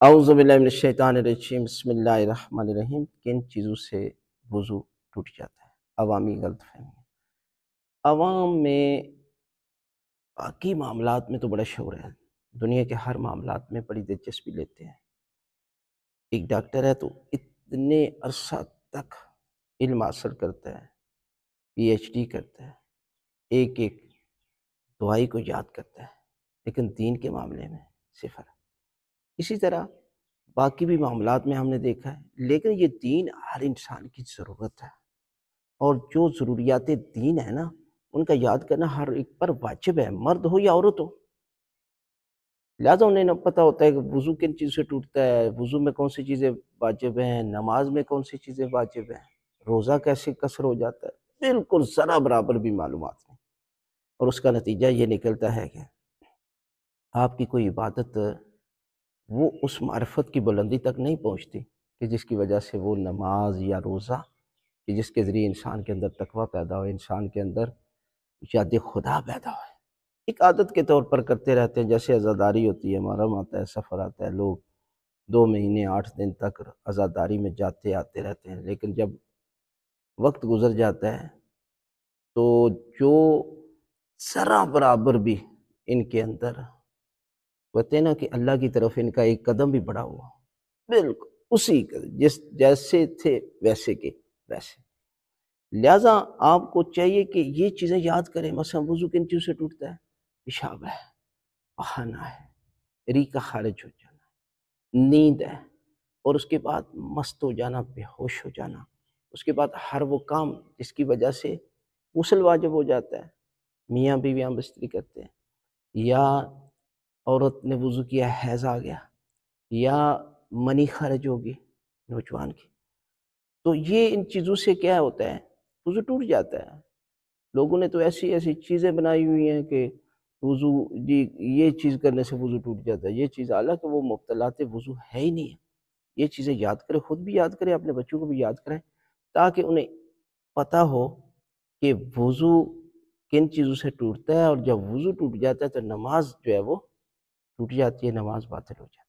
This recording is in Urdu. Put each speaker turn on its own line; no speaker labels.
اعوذ باللہ من الشیطان الرجیم، بسم اللہ الرحمن الرحیم۔ کن چیزوں سے وضو ٹوٹ جاتا ہے؟ عوامی غلط فہمی۔ عوام میں باقی معاملات میں تو بڑا شعور ہے، دنیا کے ہر معاملات میں بڑی دلچسپی لیتے ہیں۔ ایک ڈاکٹر ہے تو اتنے عرصہ تک علم حاصل کرتا ہے، پی ایچ ڈی کرتا ہے، ایک ایک دوائی کو یاد کرتا ہے، لیکن دین کے معاملے میں صفر۔ اسی طرح باقی بھی معاملات میں ہم نے دیکھا ہے، لیکن یہ دین ہر انسان کی ضرورت ہے، اور جو ضروریات دین ہے نا ان کا یاد کرنا ہر ایک پر واجب ہے، مرد ہو یا عورت ہو۔ لہٰذا انہیں نہ پتہ ہوتا ہے کہ وضو کن چیز سے ٹوٹتا ہے، وضو میں کون سی چیزیں واجب ہیں، نماز میں کون سی چیزیں واجب ہیں، روزہ کیسے قصر ہو جاتا ہے، بالکل ذرا برابر بھی معلومات نہیں۔ اور اس کا نتیجہ یہ نکلتا ہے کہ آپ کی کوئی عبادت وہ اس معرفت کی بلندی تک نہیں پہنچتی کہ جس کی وجہ سے وہ نماز یا روزہ کہ جس کے ذریعے انسان کے اندر تقویٰ پیدا ہو، انسان کے اندر یاد خدا پیدا ہو۔ ایک عادت کے طور پر کرتے رہتے ہیں، جیسے عزاداری ہوتی ہے، محرم آتا ہے، سفر آتا ہے، لوگ 2 مہینے 8 دن تک عزاداری میں جاتے آتے رہتے ہیں، لیکن جب وقت گزر جاتا ہے تو جو ذرا برابر بھی ان کے اندر کہتے ہیں نا کہ اللہ کی طرف ان کا ایک قدم بھی بڑھا ہوا، بالکل اسی جیسے تھے ویسے کے ویسے۔ لہٰذا آپ کو چاہیے کہ یہ چیزیں یاد کریں۔ مثلا وضو کن چیزوں سے ٹوٹتا ہے؟ پیشاب ہے، بہانا ہے، ری کا خارج ہو جانا، نیند ہے، اور اس کے بعد مست ہو جانا، بے ہوش ہو جانا، اس کے بعد ہر وہ کام جس کی وجہ سے غسل واجب ہو جاتا ہے، میاں بیویاں بستری کرتے ہیں، یا عورت نے وضو کیا حیض آ گیا، یا منی خارج ہوگی نوجوان کی، تو یہ ان چیزوں سے کیا ہوتا ہے؟ وضو ٹوٹ جاتا ہے۔ لوگوں نے تو ایسی ایسی چیزیں بنائی ہوئی ہیں کہ وضو جی یہ چیز کرنے سے وضو ٹوٹ جاتا ہے، یہ چیز، حالانکہ وہ مبطلات وضو ہے ہی نہیں ہے۔ یہ چیزیں یاد کریں، خود بھی یاد کریں، اپنے بچوں کو بھی یاد کریں، تاکہ انہیں پتہ ہو کہ وضو کن چیزوں سے ٹوٹتا ہے، اور جب وضو ٹوٹ جاتا ہے تو نماز جو ہے وہ ٹوٹ جاتی ہے، نماز باطل ہو جاتی ہے۔